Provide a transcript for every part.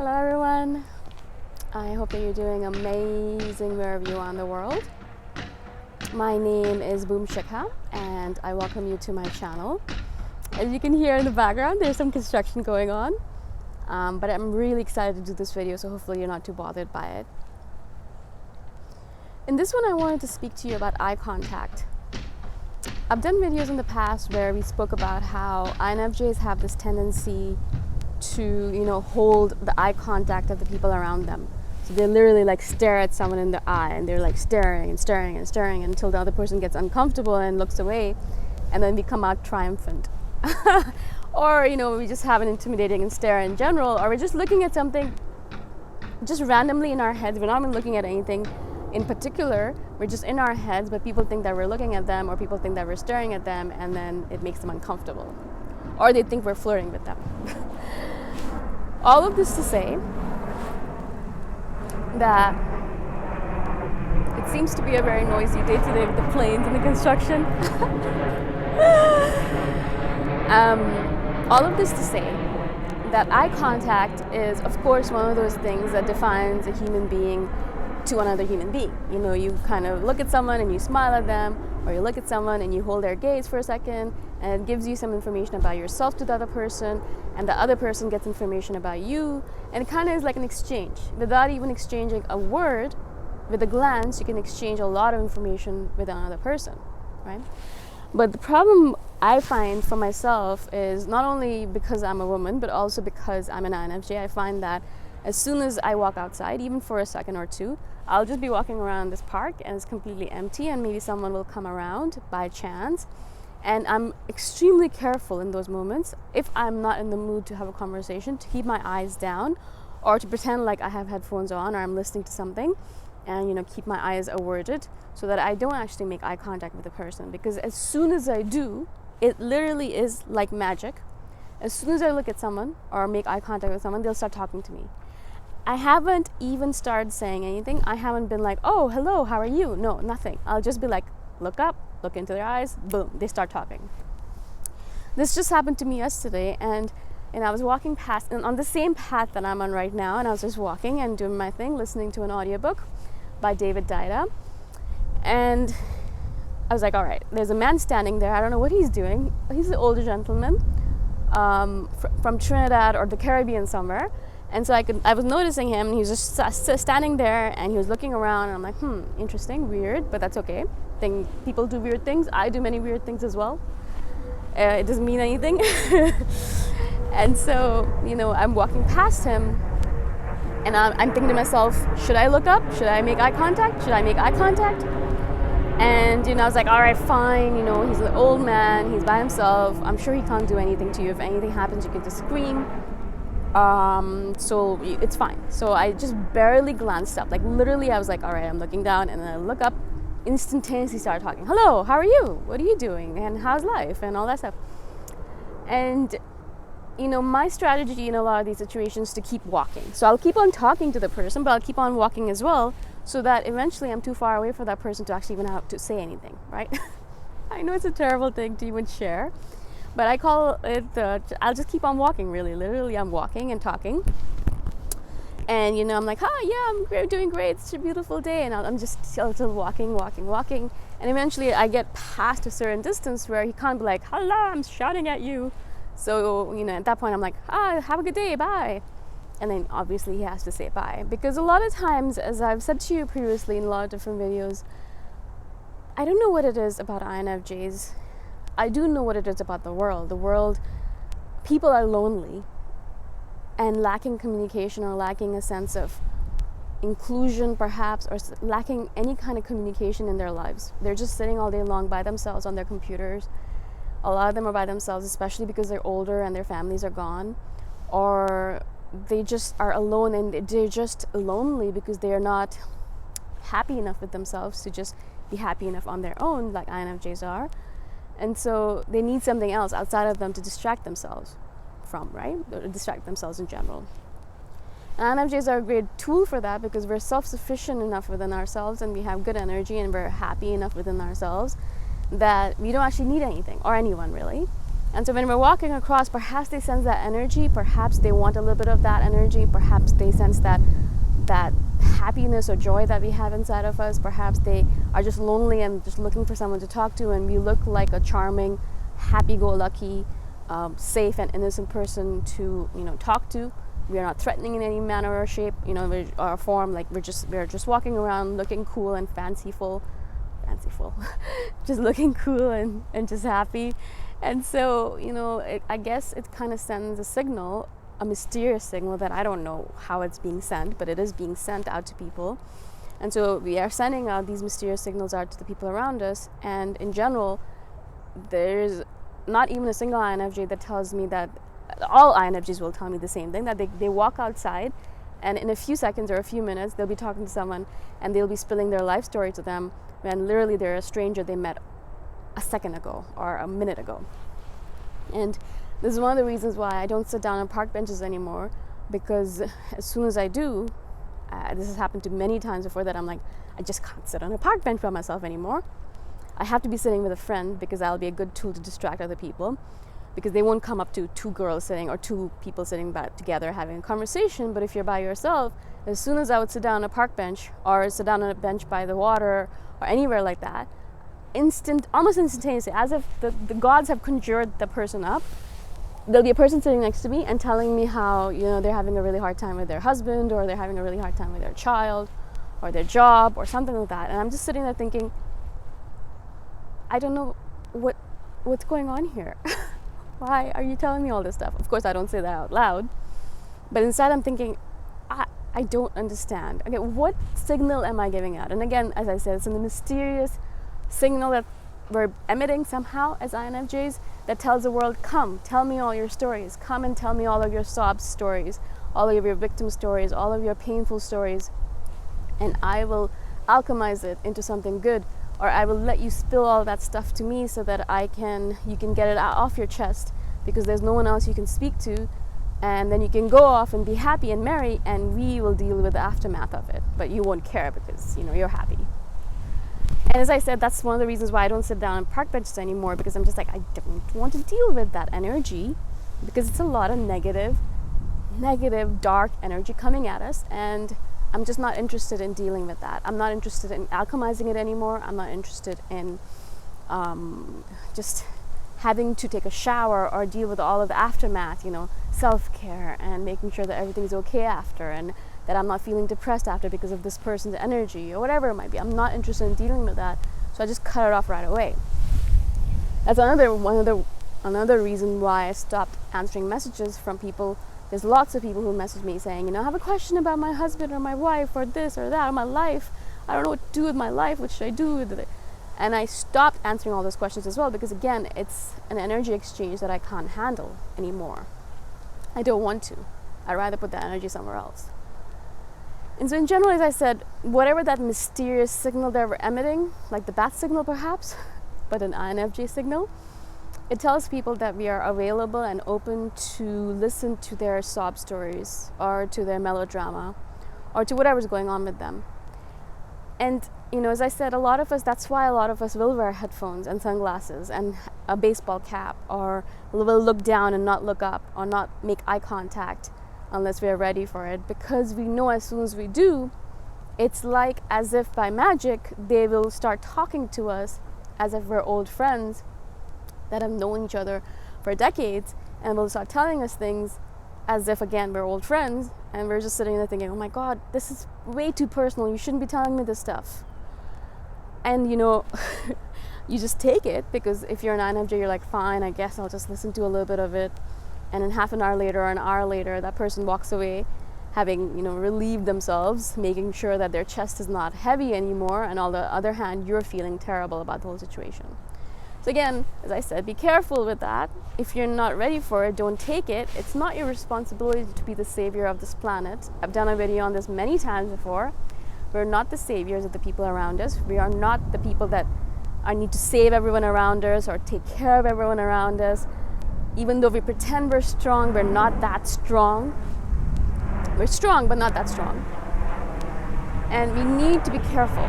Hello everyone, I hope that you're doing amazing wherever you are in the world. My name is Shikha and I welcome you to my channel. As you can hear in the background, there's some construction going on, but I'm really excited to do this video, so hopefully you're not too bothered by it. In this one I wanted to speak to you about eye contact. I've done videos in the past where we spoke about how INFJs have this tendency to, hold the eye contact of the people around them. So they literally stare at someone in the eye, and they're staring and staring and staring until the other person gets uncomfortable and looks away, and then we come out triumphant. Or, we just have an intimidating stare in general, or we're just looking at something just randomly in our heads. We're not even looking at anything in particular, we're just in our heads, but people think that we're looking at them, or people think that we're staring at them, and then it makes them uncomfortable. Or they think we're flirting with them. All of this to say that it seems to be a very noisy day today with the planes and the construction. All of this to say that eye contact is, of course, one of those things that defines a human being to another human being. You kind of look at someone and you smile at them, or you look at someone and you hold their gaze for a second, and it gives you some information about yourself to the other person, and the other person gets information about you, and it kind of is like an exchange. Without even exchanging a word, with a glance, you can exchange a lot of information with another person, right? But the problem I find for myself is not only because I'm a woman, but also because I'm an INFJ. I find that as soon as I walk outside, even for a second or two, I'll just be walking around this park and it's completely empty, and maybe someone will come around by chance. And I'm extremely careful in those moments, if I'm not in the mood to have a conversation, to keep my eyes down, or to pretend like I have headphones on or I'm listening to something, and keep my eyes averted so that I don't actually make eye contact with the person. Because as soon as I do, it literally is like magic. As soon as I look at someone or make eye contact with someone, they'll start talking to me. I haven't even started saying anything. I haven't been like, oh, hello, how are you? No, nothing. I'll just be like, look up, look into their eyes, boom, they start talking. This just happened to me yesterday, and I was walking past, and on the same path that I'm on right now, and I was just walking and doing my thing, listening to an audiobook by David Dida. And I was like, all right, there's a man standing there. I don't know what he's doing. He's an older gentleman from Trinidad or the Caribbean somewhere. And so I was noticing him, and he was just standing there, and he was looking around, and I'm like, interesting, weird, but that's okay. People do weird things. I do many weird things as well. It doesn't mean anything. And so, I'm walking past him, and I'm thinking to myself, should I look up? Should I make eye contact? Should I make eye contact? And, I was like, all right, fine. He's an old man. He's by himself. I'm sure he can't do anything to you. If anything happens, you can just scream. So it's fine. So I just barely glanced up. Literally, I was like, all right, I'm looking down, and then I look up, instantaneously started talking. Hello, how are you? What are you doing? And how's life? And all that stuff. And, my strategy in a lot of these situations is to keep walking. So I'll keep on talking to the person, but I'll keep on walking as well, so that eventually I'm too far away for that person to actually even have to say anything, right? I know it's a terrible thing to even share, but I call it, I'll just keep on walking, really. Literally, I'm walking and talking. And, I'm like, hi, yeah, I'm doing great. It's a beautiful day. And I'm just still walking. And eventually I get past a certain distance where he can't be like, hello, I'm shouting at you. So, at that point I'm like, have a good day, bye. And then obviously he has to say bye. Because a lot of times, as I've said to you previously in a lot of different videos, I don't know what it is about INFJs. I do know what it is about the world. The world, people are lonely and lacking communication, or lacking a sense of inclusion perhaps, or lacking any kind of communication in their lives. They're just sitting all day long by themselves on their computers. A lot of them are by themselves, especially because they're older and their families are gone, or they just are alone, and they're just lonely because they're not happy enough with themselves to just be happy enough on their own, like INFJs are. And so they need something else outside of them to distract themselves from, right? Or distract themselves in general. And INFJs are a great tool for that, because we're self-sufficient enough within ourselves, and we have good energy, and we're happy enough within ourselves that we don't actually need anything or anyone, really. And so when we're walking across, perhaps they sense that energy, perhaps they want a little bit of that energy, perhaps they sense that happiness or joy that we have inside of us, perhaps they are just lonely and just looking for someone to talk to, and we look like a charming, happy-go-lucky, safe and innocent person to talk to. We are not threatening in any manner or shape, or form. Like we're just walking around looking cool and fanciful, just looking cool and just happy. And so I guess it kind of sends a signal, a mysterious signal that I don't know how it's being sent, but it is being sent out to people. And so we are sending out these mysterious signals out to the people around us. And in general, there's not even a single INFJ that tells me that. All INFJs will tell me the same thing, that they walk outside and in a few seconds or a few minutes they'll be talking to someone and they'll be spilling their life story to them when literally they're a stranger they met a second ago or a minute ago. And this is one of the reasons why I don't sit down on park benches anymore, because as soon as I do, this has happened to many times before, that I'm like, I just can't sit on a park bench by myself anymore. I have to be sitting with a friend because I'll be a good tool to distract other people, because they won't come up to two girls sitting or two people sitting together having a conversation. But if you're by yourself, as soon as I would sit down on a park bench or sit down on a bench by the water or anywhere like that, almost instantaneously, as if the gods have conjured the person up, there'll be a person sitting next to me and telling me how they're having a really hard time with their husband, or they're having a really hard time with their child or their job or something like that. And I'm just sitting there thinking, I don't know what's going on here. Why are you telling me all this stuff? Of course, I don't say that out loud, but inside I'm thinking, I don't understand. Okay, what signal am I giving out? And again, as I said, it's a mysterious signal that we're emitting somehow as INFJs that tells the world, come, tell me all your stories. Come and tell me all of your sob stories, all of your victim stories, all of your painful stories, and I will alchemize it into something good. Or I will let you spill all that stuff to me so that you can get it off your chest, because there's no one else you can speak to, and then you can go off and be happy and merry, and we will deal with the aftermath of it. But you won't care because you're happy. And as I said, that's one of the reasons why I don't sit down on park benches anymore, because I'm just like, I don't want to deal with that energy, because it's a lot of negative, dark energy coming at us, and I'm just not interested in dealing with that. I'm not interested in alchemizing it anymore. I'm not interested in just having to take a shower or deal with all of the aftermath, self-care and making sure that everything's okay after, and that I'm not feeling depressed after because of this person's energy or whatever it might be. I'm not interested in dealing with that, so I just cut it off right away. That's another reason why I stopped answering messages from people. There's lots of people who message me saying, I have a question about my husband or my wife or this or that or my life. I don't know what to do with my life. What should I do with it? And I stopped answering all those questions as well, because again, it's an energy exchange that I can't handle anymore. I don't want to. I'd rather put that energy somewhere else. And so in general, as I said, whatever that mysterious signal that we're emitting, like the bat signal perhaps, but an INFJ signal, it tells people that we are available and open to listen to their sob stories or to their melodrama or to whatever's going on with them. And, as I said, that's why a lot of us will wear headphones and sunglasses and a baseball cap, or will look down and not look up, or not make eye contact unless we are ready for it, because we know as soon as we do, it's like as if by magic, they will start talking to us as if we're old friends that have known each other for decades, and will start telling us things as if, again, we're old friends, and we're just sitting there thinking, oh my God, this is way too personal. You shouldn't be telling me this stuff. And, you just take it, because if you're an INFJ, you're like, fine, I guess I'll just listen to a little bit of it. And then half an hour later or an hour later, that person walks away having, relieved themselves, making sure that their chest is not heavy anymore. And on the other hand, you're feeling terrible about the whole situation. So again, as I said, be careful with that. If you're not ready for it, don't take it. It's not your responsibility to be the savior of this planet. I've done a video on this many times before. We're not the saviors of the people around us. We are not the people that need to save everyone around us or take care of everyone around us. Even though we pretend we're strong, we're not that strong. We're strong, but not that strong. And we need to be careful.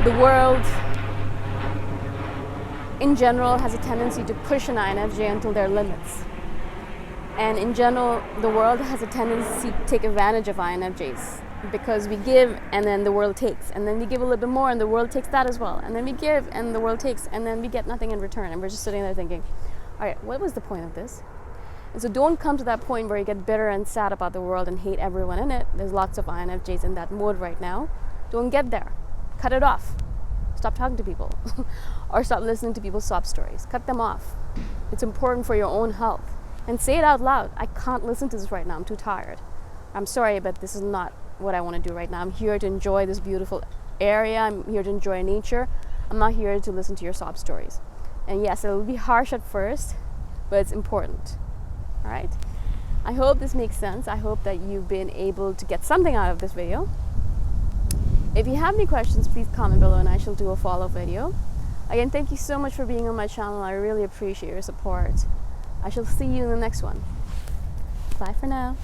The world in general has a tendency to push an INFJ until their limits. And in general, the world has a tendency to take advantage of INFJs because we give and then the world takes. And then we give a little bit more and the world takes that as well. And then we give and the world takes and then we get nothing in return. And we're just sitting there thinking, all right, what was the point of this? And so don't come to that point where you get bitter and sad about the world and hate everyone in it. There's lots of INFJs in that mode right now. Don't get there. Cut it off. Stop talking to people or stop listening to people's sob stories. Cut them off. It's important for your own health. And say it out loud. I can't listen to this right now. I'm too tired. I'm sorry, but this is not what I want to do right now. I'm here to enjoy this beautiful area. I'm here to enjoy nature. I'm not here to listen to your sob stories. And yes, it will be harsh at first, but it's important. All right? I hope this makes sense. I hope that you've been able to get something out of this video. If you have any questions, please comment below and I shall do a follow-up video. Again, thank you so much for being on my channel. I really appreciate your support. I shall see you in the next one. Bye for now.